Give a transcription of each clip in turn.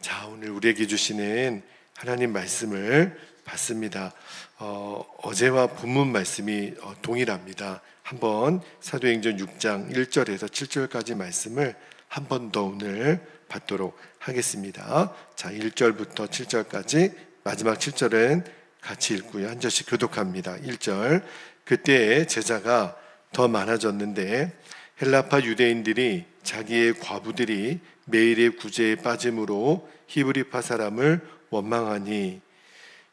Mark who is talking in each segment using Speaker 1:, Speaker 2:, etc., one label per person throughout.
Speaker 1: 자, 오늘 우리에게 주시는 하나님 말씀을 받습니다. 어제와 본문 말씀이 동일합니다. 한번 사도행전 6장 1절에서 7절까지 말씀을 한 번 더 오늘 받도록 하겠습니다. 자, 1절부터 7절까지 마지막 7절은 같이 읽고요. 한 절씩 교독합니다. 1절. 그때 제자가 더 많아졌는데 헬라파 유대인들이 자기의 과부들이 매일의 구제에 빠짐으로 히브리파 사람을 원망하니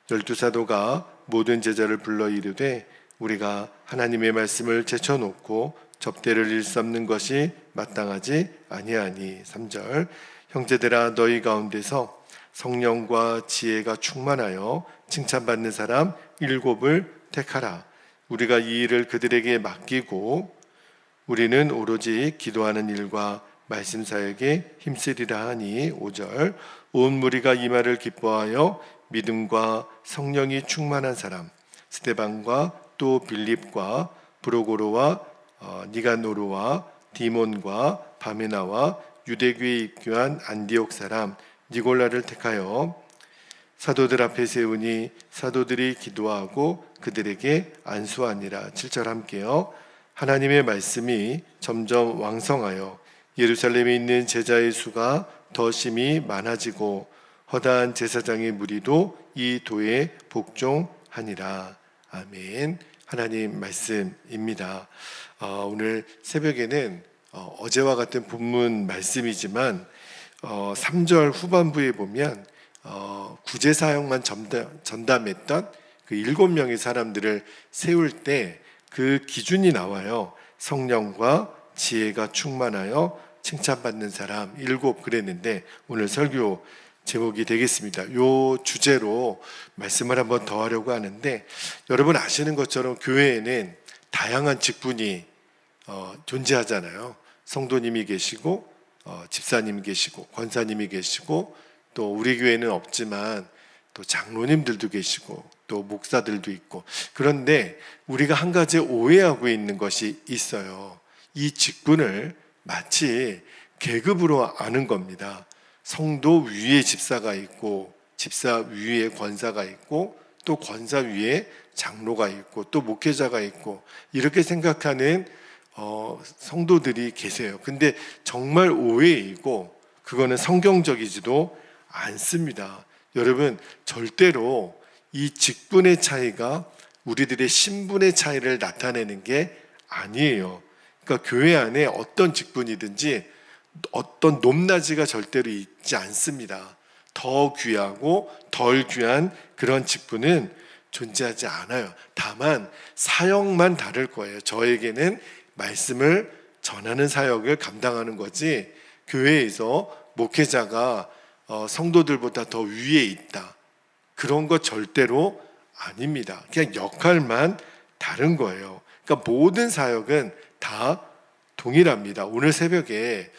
Speaker 1: 12사도가 모든 제자를 불러 이르되 우리가 하나님의 말씀을 제쳐놓고 접대를 일삼는 것이 마땅하지 아니하니. 3절. 형제들아 너희 가운데서 성령과 지혜가 충만하여 칭찬받는 사람 7을 택하라. 우리가 이 일을 그들에게 맡기고 우리는 오로지 기도하는 일과 말씀 사역에 힘쓰리라 하니. 5절. 온 무리가 이 말을 기뻐하여 믿음과 성령이 충만한 사람 스데반과 또 빌립과 브로고로와 니가노르와 디몬과 바메나와 유대교에 입교한 안디옥 사람 니골라를 택하여 사도들 앞에 세우니 사도들이 기도하고 그들에게 안수하니라. 7절 함께요. 하나님의 말씀이 점점 왕성하여 예루살렘에 있는 제자의 수가 더 심히 많아지고 허다한 제사장의 무리도 이 도에 복종하니라. 아멘. 하나님 말씀입니다. 오늘 새벽에는 어제와 같은 본문 말씀이지만 3절 후반부에 보면 구제 사역만 전담했던 그 7명의 사람들을 세울 때 그 기준이 나와요. 성령과 지혜가 충만하여 칭찬받는 사람 7 그랬는데 오늘 설교 제목이 되겠습니다. 요 주제로 말씀을 한번 더 하려고 하는데, 여러분 아시는 것처럼 교회에는 다양한 직분이 존재하잖아요. 성도님이 계시고 집사님이 계시고 권사님이 계시고 또 우리 교회는 없지만 또 장로님들도 계시고 또 목사들도 있고. 그런데 우리가 한 가지 오해하고 있는 것이 있어요. 이 직분을 마치 계급으로 아는 겁니다. 성도 위에 집사가 있고 집사 위에 권사가 있고 또 권사 위에 장로가 있고 또 목회자가 있고 이렇게 생각하는 성도들이 계세요. 근데 정말 오해이고 그거는 성경적이지도 않습니다. 여러분, 절대로 이 직분의 차이가 우리들의 신분의 차이를 나타내는 게 아니에요. 그러니까 교회 안에 어떤 직분이든지 어떤 높낮이가 절대로 있지 않습니다. 더 귀하고 덜 귀한 그런 직분은 존재하지 않아요. 다만 사역만 다를 거예요. 저에게는 말씀을 전하는 사역을 감당하는 거지 교회에서 목회자가 성도들보다 더 위에 있다, 그런 거 절대로 아닙니다. 그냥 역할만 다른 거예요. 그러니까 모든 사역은 다 동일합니다. 오늘 새벽에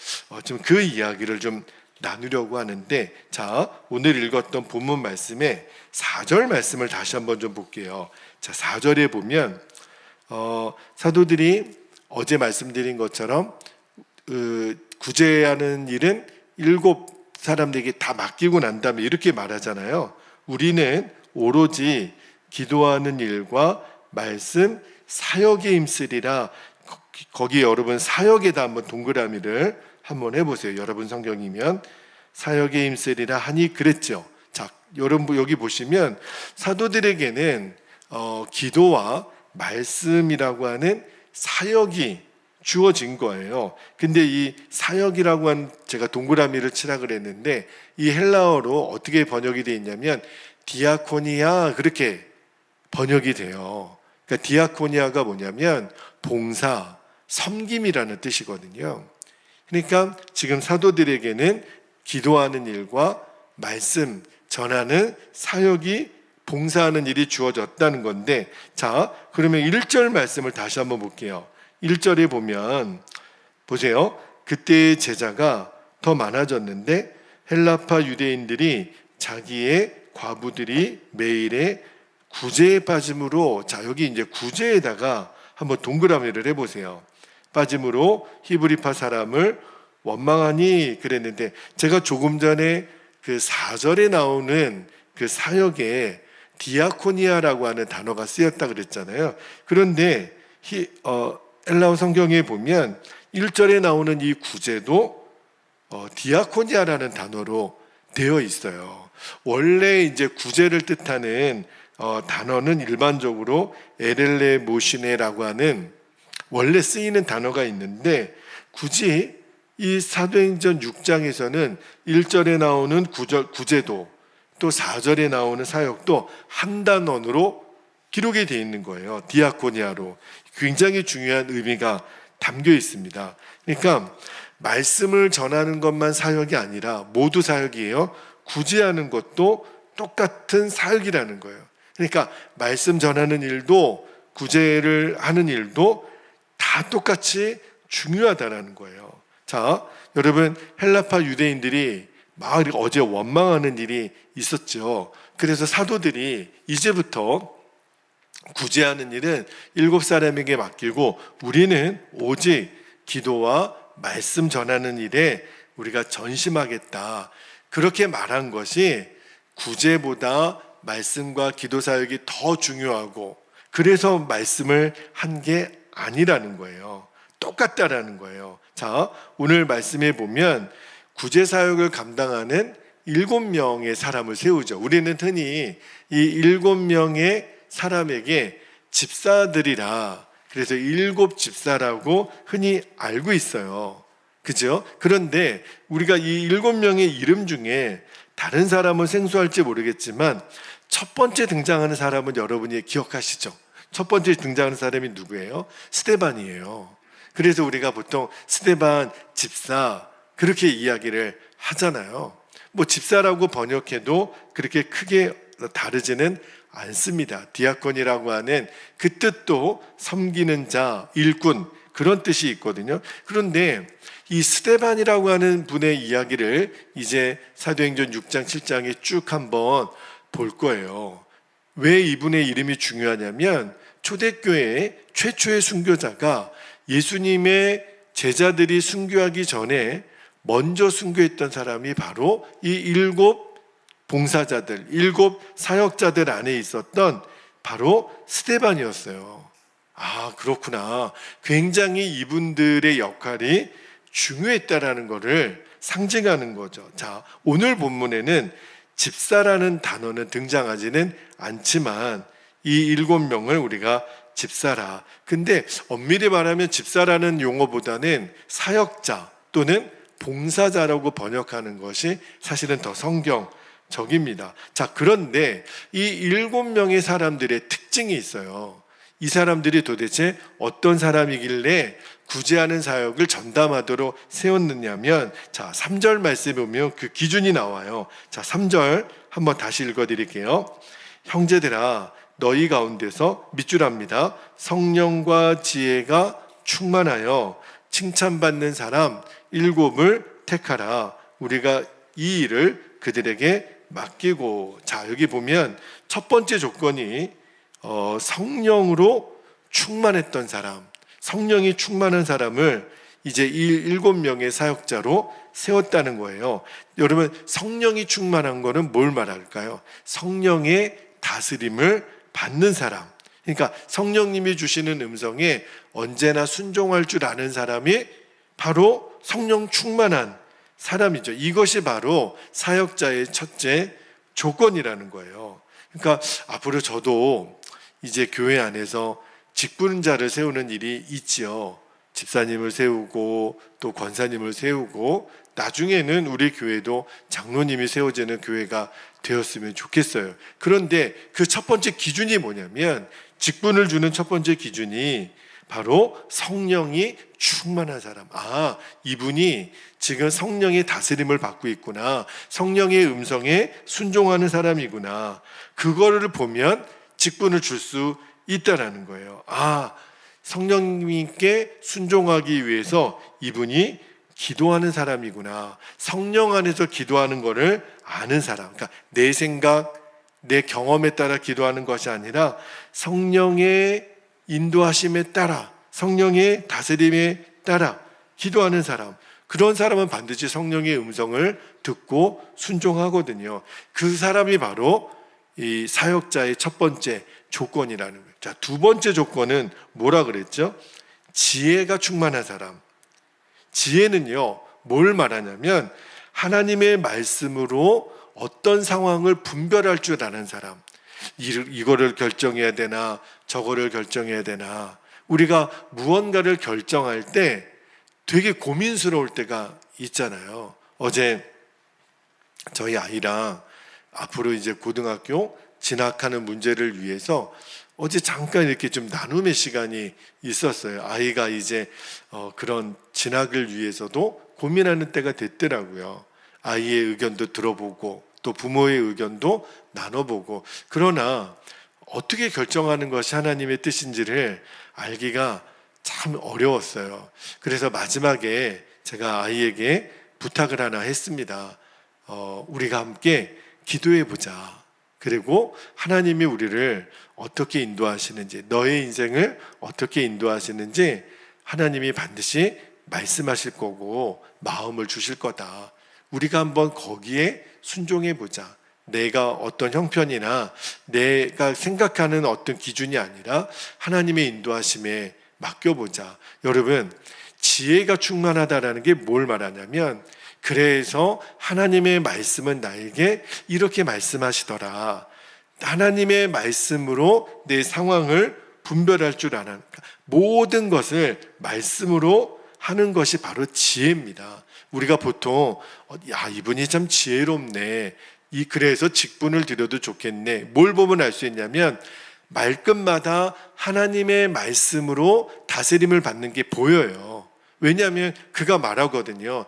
Speaker 1: 좀 그 이야기를 좀 나누려고 하는데, 자, 오늘 읽었던 본문 말씀에 4절 말씀을 다시 한번 좀 볼게요. 자, 4절에 보면 사도들이 어제 말씀드린 것처럼 구제하는 일은 7 사람들에게 다 맡기고 난 다음에 이렇게 말하잖아요. 우리는 오로지 기도하는 일과 말씀 사역에 힘쓰리라. 거기 여러분 사역에다 한번 동그라미를 한번 해보세요. 여러분 성경이면 사역에 힘쓰리라 하니 그랬죠. 자, 여러분 여기 보시면 사도들에게는 기도와 말씀이라고 하는 사역이 주어진 거예요. 근데 이 사역이라고 한, 제가 동그라미를 치라 그랬는데 이 헬라어로 어떻게 번역이 되어 있냐면 디아코니아, 그렇게 번역이 돼요. 그러니까 디아코니아가 뭐냐면 봉사, 섬김이라는 뜻이거든요. 그러니까 지금 사도들에게는 기도하는 일과 말씀 전하는 사역이, 봉사하는 일이 주어졌다는 건데, 자, 그러면 1절 말씀을 다시 한번 볼게요. 1절에 보면 보세요. 그때의 제자가 더 많아졌는데 헬라파 유대인들이 자기의 과부들이 매일의 구제에 빠짐으로, 자, 여기 이제 구제에다가 한번 동그라미를 해보세요. 빠짐으로 히브리파 사람을 원망하니 그랬는데, 제가 조금 전에 그 4절에 나오는 그 사역에 디아코니아라고 하는 단어가 쓰였다 그랬잖아요. 그런데 엘라어 성경에 보면 1절에 나오는 이 구제도 디아코니아라는 단어로 되어 있어요. 원래 이제 구제를 뜻하는 단어는 일반적으로 에렐레 모시네라고 하는 원래 쓰이는 단어가 있는데, 굳이 이 사도행전 6장에서는 1절에 나오는 구제도 또 4절에 나오는 사역도 한 단어로 기록이 되어 있는 거예요. 디아코니아로. 굉장히 중요한 의미가 담겨 있습니다. 그러니까 말씀을 전하는 것만 사역이 아니라 모두 사역이에요. 구제하는 것도 똑같은 사역이라는 거예요. 그러니까 말씀 전하는 일도 구제를 하는 일도 다 똑같이 중요하다는 거예요. 자, 여러분, 헬라파 유대인들이 막 어제 원망하는 일이 있었죠. 그래서 사도들이 이제부터 구제하는 일은 7사람에게 맡기고 우리는 오직 기도와 말씀 전하는 일에 우리가 전심하겠다. 그렇게 말한 것이 구제보다 말씀과 기도 사역이 더 중요하고, 그래서 말씀을 한 게 아니라는 거예요. 똑같다라는 거예요. 자, 오늘 말씀에 보면 구제 사역을 감당하는 7명의 사람을 세우죠. 우리는 흔히 이 7명의 사람에게 집사들이라, 그래서 7집사라고 흔히 알고 있어요. 그죠? 그런데 우리가 이 7명의 이름 중에 다른 사람은 생소할지 모르겠지만 첫 번째 등장하는 사람은 여러분이 기억하시죠? 첫 번째 등장하는 사람이 누구예요? 스데반이에요. 그래서 우리가 보통 스데반 집사 그렇게 이야기를 하잖아요. 뭐 집사라고 번역해도 그렇게 크게 다르지는 않습니다. 디아콘이라고 하는 그 뜻도 섬기는 자, 일꾼, 그런 뜻이 있거든요. 그런데 이 스데반이라고 하는 분의 이야기를 이제 사도행전 6장, 7장에 쭉 한번 볼 거예요. 왜 이분의 이름이 중요하냐면 초대교회의 최초의 순교자가 예수님의 제자들이 순교하기 전에 먼저 순교했던 사람이 바로 이 7 봉사자들, 7 사역자들 안에 있었던 바로 스데반이었어요. 아, 그렇구나. 굉장히 이분들의 역할이 중요했다라는 것을 상징하는 거죠. 자, 오늘 본문에는 집사라는 단어는 등장하지는 않지만 이 7명을 우리가 집사라. 근데 엄밀히 말하면 집사라는 용어보다는 사역자 또는 봉사자라고 번역하는 것이 사실은 더 성경적입니다. 자, 그런데 이 7명의 사람들의 특징이 있어요. 이 사람들이 도대체 어떤 사람이길래 구제하는 사역을 전담하도록 세웠느냐면, 자, 3절 말씀에 보면 그 기준이 나와요. 자, 3절 한번 다시 읽어드릴게요. 형제들아, 너희 가운데서 밑줄합니다. 성령과 지혜가 충만하여 칭찬받는 사람 7을 택하라. 우리가 이 일을 그들에게 맡기고. 자, 여기 보면 첫 번째 조건이 성령으로 충만했던 사람, 성령이 충만한 사람을 이제 이 7명의 사역자로 세웠다는 거예요. 여러분, 성령이 충만한 거는 뭘 말할까요? 성령의 다스림을 받는 사람. 그러니까 성령님이 주시는 음성에 언제나 순종할 줄 아는 사람이 바로 성령 충만한 사람이죠. 이것이 바로 사역자의 첫째 조건이라는 거예요. 그러니까 앞으로 저도 이제 교회 안에서 직분자를 세우는 일이 있지요. 집사님을 세우고 또 권사님을 세우고 나중에는 우리 교회도 장로님이 세워지는 교회가 되었으면 좋겠어요. 그런데 그 첫 번째 기준이 뭐냐면, 직분을 주는 첫 번째 기준이 바로 성령이 충만한 사람. 아, 이분이 지금 성령의 다스림을 받고 있구나. 성령의 음성에 순종하는 사람이구나. 그거를 보면 직분을 줄 수 있다라는 거예요. 아, 성령님께 순종하기 위해서 이분이 기도하는 사람이구나. 성령 안에서 기도하는 것을 아는 사람. 그러니까 내 생각, 내 경험에 따라 기도하는 것이 아니라 성령의 인도하심에 따라, 성령의 다스림에 따라 기도하는 사람. 그런 사람은 반드시 성령의 음성을 듣고 순종하거든요. 그 사람이 바로 이 사역자의 첫 번째 조건이라는 거예요. 자, 두 번째 조건은 뭐라 그랬죠? 지혜가 충만한 사람. 지혜는요, 뭘 말하냐면 하나님의 말씀으로 어떤 상황을 분별할 줄 아는 사람. 이거를 결정해야 되나 저거를 결정해야 되나. 우리가 무언가를 결정할 때 되게 고민스러울 때가 있잖아요. 어제 저희 아이랑 앞으로 이제 고등학교 진학하는 문제를 위해서 어제 잠깐 이렇게 좀 나눔의 시간이 있었어요. 아이가 이제 그런 진학을 위해서도 고민하는 때가 됐더라고요. 아이의 의견도 들어보고 또 부모의 의견도 나눠보고. 그러나 어떻게 결정하는 것이 하나님의 뜻인지를 알기가 참 어려웠어요. 그래서 마지막에 제가 아이에게 부탁을 하나 했습니다. 우리가 함께 기도해 보자. 그리고 하나님이 우리를 어떻게 인도하시는지, 너의 인생을 어떻게 인도하시는지 하나님이 반드시 말씀하실 거고 마음을 주실 거다. 우리가 한번 거기에 순종해 보자. 내가 어떤 형편이나 내가 생각하는 어떤 기준이 아니라 하나님의 인도하심에 맡겨보자. 여러분, 지혜가 충만하다라는 게 뭘 말하냐면, 그래서 하나님의 말씀은 나에게 이렇게 말씀하시더라. 하나님의 말씀으로 내 상황을 분별할 줄 아는, 모든 것을 말씀으로 하는 것이 바로 지혜입니다. 우리가 보통 이분이 참 지혜롭네, 그래서 직분을 드려도 좋겠네, 뭘 보면 알 수 있냐면 말끝마다 하나님의 말씀으로 다스림을 받는 게 보여요. 왜냐하면 그가 말하거든요.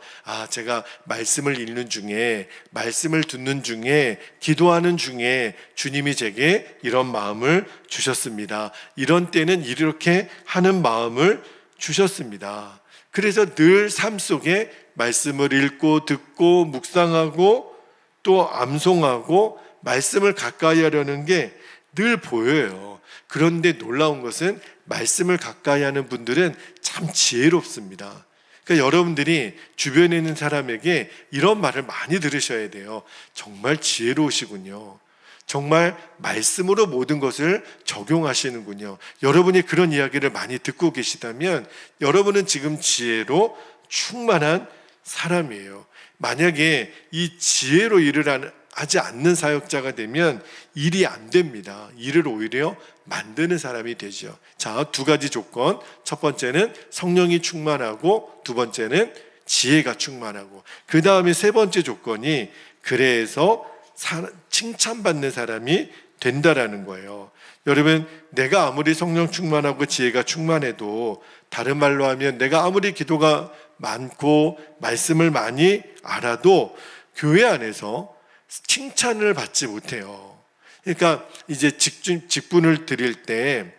Speaker 1: 제가 말씀을 읽는 중에, 말씀을 듣는 중에, 기도하는 중에 주님이 제게 이런 마음을 주셨습니다. 이런 때는 이렇게 하는 마음을 주셨습니다. 그래서 늘 삶 속에 말씀을 읽고 듣고 묵상하고 또 암송하고 말씀을 가까이 하려는 게 늘 보여요. 그런데 놀라운 것은 말씀을 가까이 하는 분들은 참 지혜롭습니다. 그러니까 여러분들이 주변에 있는 사람에게 이런 말을 많이 들으셔야 돼요. 정말 지혜로우시군요. 정말 말씀으로 모든 것을 적용하시는군요. 여러분이 그런 이야기를 많이 듣고 계시다면 여러분은 지금 지혜로 충만한 사람이에요. 만약에 이 지혜로 일을 하지 않는 사역자가 되면 일이 안 됩니다. 일을 오히려 만드는 사람이 되죠. 자, 두 가지 조건. 첫 번째는 성령이 충만하고, 두 번째는 지혜가 충만하고, 그 다음에 세 번째 조건이 그래서 칭찬받는 사람이 된다라는 거예요. 여러분, 내가 아무리 성령 충만하고 지혜가 충만해도, 다른 말로 하면 내가 아무리 기도가 많고 말씀을 많이 알아도 교회 안에서 칭찬을 받지 못해요. 그러니까 이제 직분을 드릴 때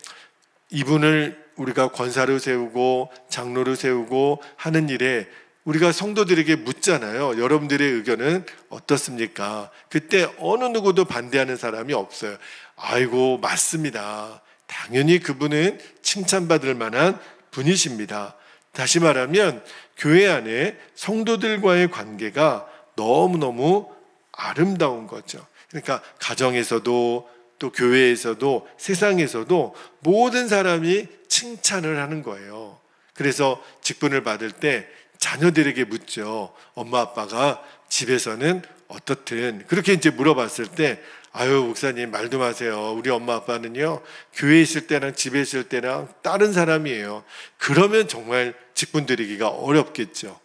Speaker 1: 이분을 우리가 권사로 세우고 장로로 세우고 하는 일에 우리가 성도들에게 묻잖아요. 여러분들의 의견은 어떻습니까? 그때 어느 누구도 반대하는 사람이 없어요. 아이고, 맞습니다. 당연히 그분은 칭찬받을 만한 분이십니다. 다시 말하면 교회 안에 성도들과의 관계가 너무너무 아름다운 거죠. 그러니까 가정에서도 또 교회에서도 세상에서도 모든 사람이 칭찬을 하는 거예요. 그래서 직분을 받을 때 자녀들에게 묻죠. 엄마 아빠가 집에서는 어떻든, 그렇게 이제 물어봤을 때 아유, 목사님 말도 마세요. 우리 엄마 아빠는요, 교회에 있을 때랑 집에 있을 때랑 다른 사람이에요. 그러면 정말 직분 드리기가 어렵겠죠.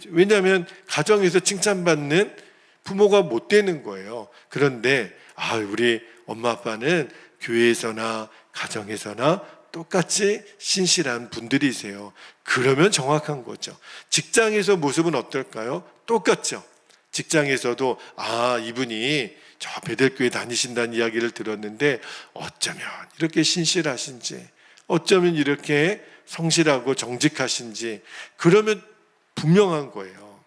Speaker 1: 왜냐하면 가정에서 칭찬받는 부모가 못 되는 거예요. 그런데 우리 엄마 아빠는 교회에서나 가정에서나 똑같이 신실한 분들이세요. 그러면 정확한 거죠. 직장에서 모습은 어떨까요? 똑같죠. 직장에서도 이분이 저 베델교회 다니신다는 이야기를 들었는데 어쩌면 이렇게 신실하신지, 어쩌면 이렇게 성실하고 정직하신지, 그러면 분명한 거예요.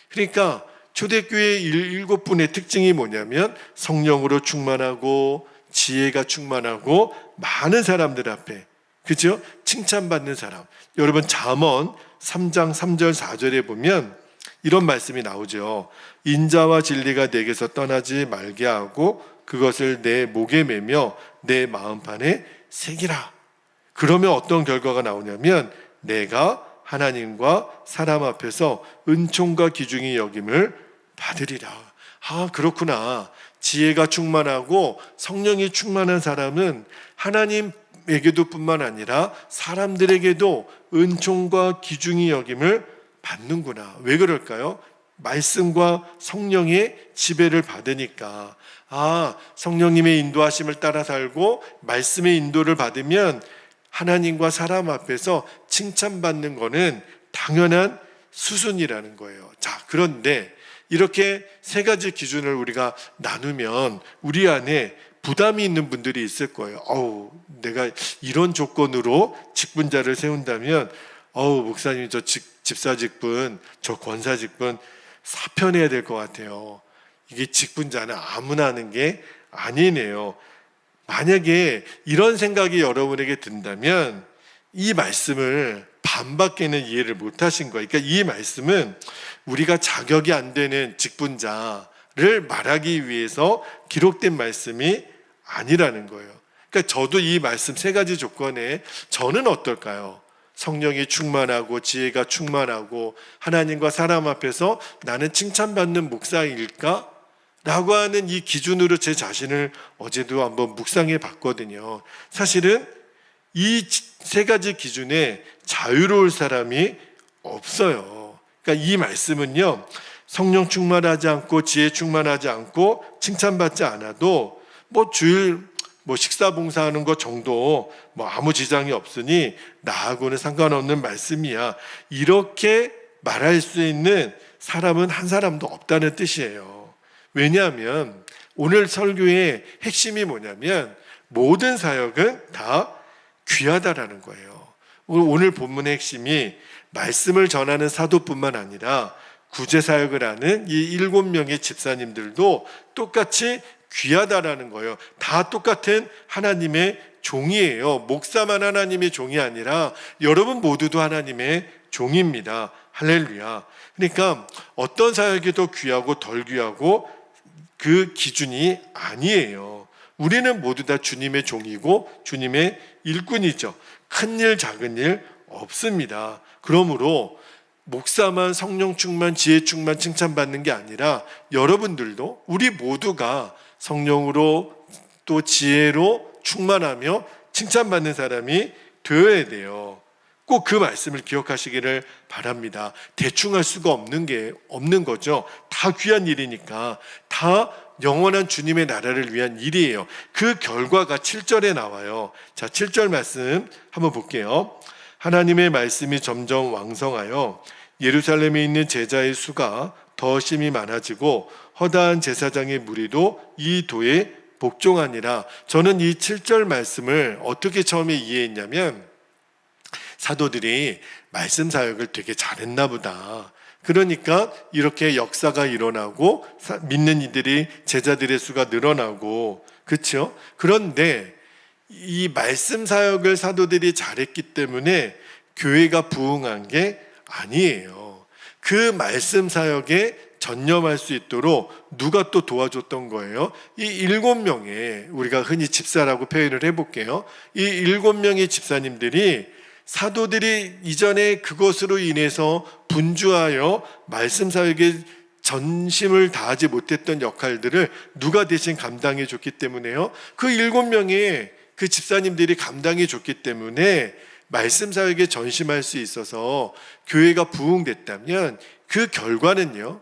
Speaker 1: 그러니까 초대교회 7분의 특징이 뭐냐면 성령으로 충만하고 지혜가 충만하고 많은 사람들 앞에, 그죠? 칭찬받는 사람. 여러분, 잠언 3장 3절 4절에 보면 이런 말씀이 나오죠. 인자와 진리가 내게서 떠나지 말게 하고 그것을 내 목에 매며 내 마음판에 새기라. 그러면 어떤 결과가 나오냐면 내가 하나님과 사람 앞에서 은총과 기중이 여김을 받으리라. 아, 그렇구나. 지혜가 충만하고 성령이 충만한 사람은 하나님에게도 뿐만 아니라 사람들에게도 은총과 기중이 여김을 받는구나. 왜 그럴까요? 말씀과 성령의 지배를 받으니까. 아, 성령님의 인도하심을 따라 살고 말씀의 인도를 받으면 하나님과 사람 앞에서 칭찬받는 거는 당연한 수순이라는 거예요. 자, 그런데 이렇게 세 가지 기준을 우리가 나누면 우리 안에 부담이 있는 분들이 있을 거예요. 내가 이런 조건으로 직분자를 세운다면 목사님 저 집사 직분, 저 권사 직분 사표내야 될 것 같아요. 이게 직분자는 아무나 하는 게 아니네요. 만약에 이런 생각이 여러분에게 든다면 이 말씀을 반밖에는 이해를 못 하신 거예요. 그러니까 이 말씀은 우리가 자격이 안 되는 직분자를 말하기 위해서 기록된 말씀이 아니라는 거예요. 그러니까 저도 이 말씀 세 가지 조건에 저는 어떨까요? 성령이 충만하고 지혜가 충만하고 하나님과 사람 앞에서 나는 칭찬받는 목사일까? 라고 하는 이 기준으로 제 자신을 어제도 한번 묵상해 봤거든요. 사실은 이 세 가지 기준에 자유로울 사람이 없어요. 그러니까 이 말씀은요, 성령 충만하지 않고 지혜 충만하지 않고 칭찬받지 않아도 주일 식사 봉사하는 것 정도 아무 지장이 없으니 나하고는 상관없는 말씀이야. 이렇게 말할 수 있는 사람은 한 사람도 없다는 뜻이에요. 왜냐하면 오늘 설교의 핵심이 뭐냐면 모든 사역은 다 귀하다라는 거예요. 오늘 본문의 핵심이 말씀을 전하는 사도뿐만 아니라 구제 사역을 하는 이 7명의 집사님들도 똑같이 귀하다라는 거예요. 다 똑같은 하나님의 종이에요. 목사만 하나님의 종이 아니라 여러분 모두도 하나님의 종입니다. 할렐루야. 그러니까 어떤 사역이 더 귀하고 덜 귀하고 그 기준이 아니에요. 우리는 모두 다 주님의 종이고 주님의 일꾼이죠. 큰 일 작은 일 없습니다. 그러므로 목사만 성령 충만 지혜 충만 칭찬받는 게 아니라 여러분들도 우리 모두가 성령으로 또 지혜로 충만하며 칭찬받는 사람이 되어야 돼요. 꼭 그 말씀을 기억하시기를 바랍니다. 대충 할 수가 없는 거죠. 다 귀한 일이니까. 다 영원한 주님의 나라를 위한 일이에요. 그 결과가 7절에 나와요. 자, 7절 말씀 한번 볼게요. 하나님의 말씀이 점점 왕성하여 예루살렘에 있는 제자의 수가 더 심히 많아지고 허다한 제사장의 무리도 이 도에 복종하니라. 저는 이 7절 말씀을 어떻게 처음에 이해했냐면 사도들이 말씀 사역을 되게 잘했나 보다. 그러니까 이렇게 역사가 일어나고 믿는 이들이 제자들의 수가 늘어나고, 그렇죠? 그런데 이 말씀 사역을 사도들이 잘했기 때문에 교회가 부흥한 게 아니에요. 그 말씀 사역에 전념할 수 있도록 누가 또 도와줬던 거예요? 이 7명의, 우리가 흔히 집사라고 표현을 해볼게요. 이 7명의 집사님들이 사도들이 이전에 그것으로 인해서 분주하여 말씀 사역에 전심을 다하지 못했던 역할들을 누가 대신 감당해 줬기 때문에요. 그 7명의 그 집사님들이 감당해 줬기 때문에 말씀 사역에 전심할 수 있어서 교회가 부흥됐다면 그 결과는요,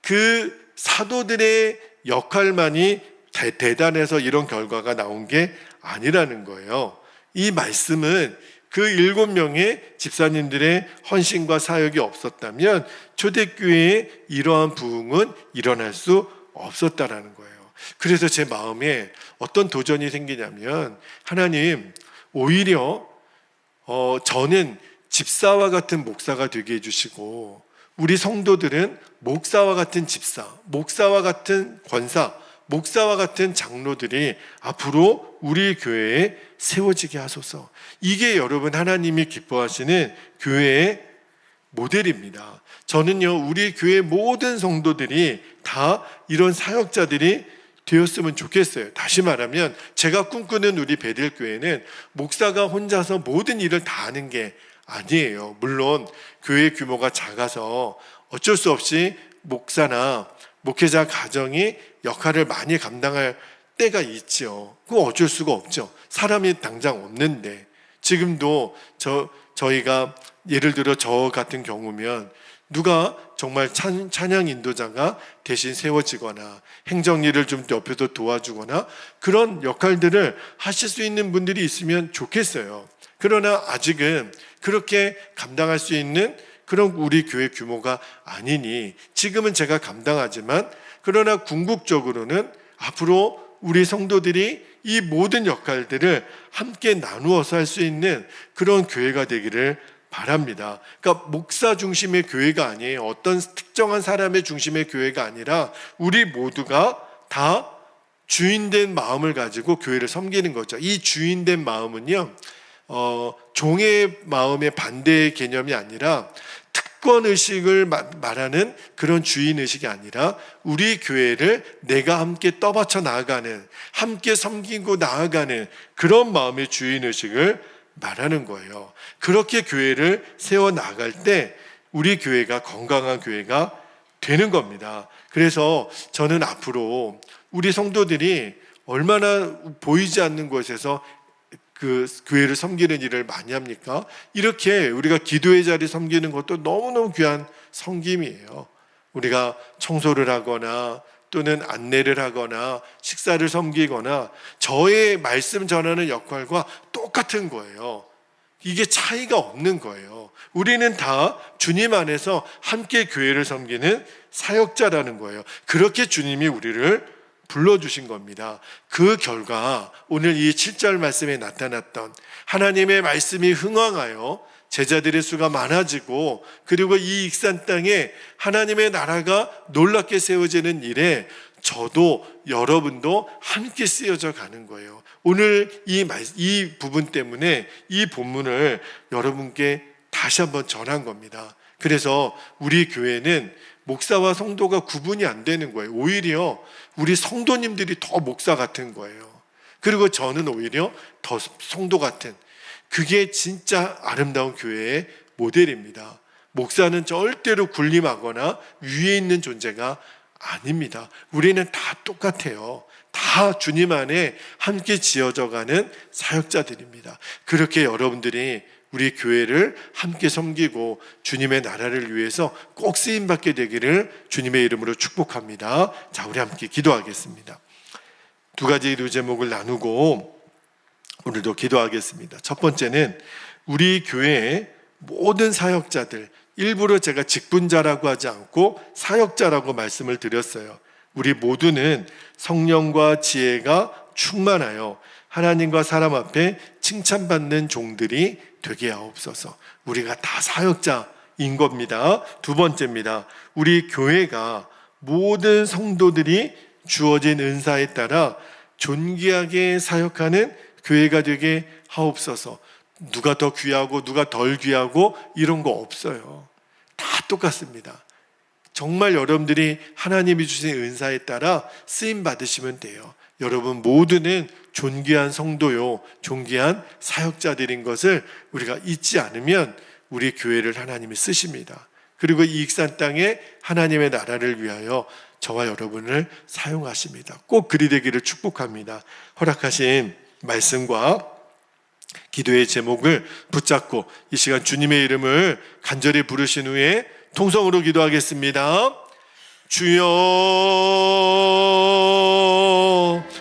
Speaker 1: 그 사도들의 역할만이 대단해서 이런 결과가 나온 게 아니라는 거예요. 이 말씀은 그 7명의 집사님들의 헌신과 사역이 없었다면 초대교회에 이러한 부흥은 일어날 수 없었다라는 거예요. 그래서 제 마음에 어떤 도전이 생기냐면, 하나님, 오히려 저는 집사와 같은 목사가 되게 해주시고 우리 성도들은 목사와 같은 집사, 목사와 같은 권사, 목사와 같은 장로들이 앞으로 우리 교회에 세워지게 하소서. 이게 여러분 하나님이 기뻐하시는 교회의 모델입니다. 저는요, 우리 교회 모든 성도들이 다 이런 사역자들이 되었으면 좋겠어요. 다시 말하면 제가 꿈꾸는 우리 베델 교회는 목사가 혼자서 모든 일을 다 하는 게 아니에요. 물론 교회 규모가 작아서 어쩔 수 없이 목사나 목회자 가정이 역할을 많이 감당할 때가 있죠. 그거 어쩔 수가 없죠. 사람이 당장 없는데. 지금도 저희가 예를 들어 저 같은 경우면 누가 정말 찬양 인도자가 대신 세워지거나 행정일을 좀 옆에서 도와주거나 그런 역할들을 하실 수 있는 분들이 있으면 좋겠어요. 그러나 아직은 그렇게 감당할 수 있는 그런 우리 교회 규모가 아니니 지금은 제가 감당하지만, 그러나 궁극적으로는 앞으로 우리 성도들이 이 모든 역할들을 함께 나누어서 할 수 있는 그런 교회가 되기를 바랍니다. 그러니까 목사 중심의 교회가 아니에요. 어떤 특정한 사람의 중심의 교회가 아니라 우리 모두가 다 주인된 마음을 가지고 교회를 섬기는 거죠. 이 주인된 마음은요, 종의 마음의 반대의 개념이 아니라 특권의식을 말하는 그런 주인의식이 아니라 우리 교회를 내가 함께 떠받쳐 나아가는, 함께 섬기고 나아가는 그런 마음의 주인의식을 말하는 거예요. 그렇게 교회를 세워나갈 때 우리 교회가 건강한 교회가 되는 겁니다. 그래서 저는 앞으로 우리 성도들이 얼마나 보이지 않는 곳에서 그 교회를 섬기는 일을 많이 합니까? 이렇게 우리가 기도의 자리 섬기는 것도 너무너무 귀한 섬김이에요. 우리가 청소를 하거나 또는 안내를 하거나 식사를 섬기거나 저의 말씀 전하는 역할과 똑같은 거예요. 이게 차이가 없는 거예요. 우리는 다 주님 안에서 함께 교회를 섬기는 사역자라는 거예요. 그렇게 주님이 우리를 불러주신 겁니다. 그 결과 오늘 이 7절 말씀에 나타났던 하나님의 말씀이 흥왕하여 제자들의 수가 많아지고, 그리고 이 익산 땅에 하나님의 나라가 놀랍게 세워지는 일에 저도 여러분도 함께 쓰여져 가는 거예요. 오늘 이 부분 때문에 이 본문을 여러분께 다시 한번 전한 겁니다. 그래서 우리 교회는 목사와 성도가 구분이 안 되는 거예요. 오히려 우리 성도님들이 더 목사 같은 거예요. 그리고 저는 오히려 더 성도 같은, 그게 진짜 아름다운 교회의 모델입니다. 목사는 절대로 군림하거나 위에 있는 존재가 아닙니다. 우리는 다 똑같아요. 다 주님 안에 함께 지어져 가는 사역자들입니다. 그렇게 여러분들이 우리 교회를 함께 섬기고 주님의 나라를 위해서 꼭 쓰임받게 되기를 주님의 이름으로 축복합니다. 자, 우리 함께 기도하겠습니다. 두 가지 기도 제목을 나누고 오늘도 기도하겠습니다. 첫 번째는 우리 교회의 모든 사역자들, 일부러 제가 직분자라고 하지 않고 사역자라고 말씀을 드렸어요. 우리 모두는 성령과 지혜가 충만하여 하나님과 사람 앞에 칭찬받는 종들이 되게 하옵소서. 우리가 다 사역자인 겁니다. 두 번째입니다. 우리 교회가 모든 성도들이 주어진 은사에 따라 존귀하게 사역하는 교회가 되게 하옵소서. 누가 더 귀하고 누가 덜 귀하고 이런 거 없어요. 다 똑같습니다. 정말 여러분들이 하나님이 주신 은사에 따라 쓰임 받으시면 돼요. 여러분 모두는 존귀한 성도요, 존귀한 사역자들인 것을 우리가 잊지 않으면 우리 교회를 하나님이 쓰십니다. 그리고 이 익산 땅에 하나님의 나라를 위하여 저와 여러분을 사용하십니다. 꼭 그리 되기를 축복합니다. 허락하신 말씀과 기도의 제목을 붙잡고 이 시간 주님의 이름을 간절히 부르신 후에 통성으로 기도하겠습니다. 주여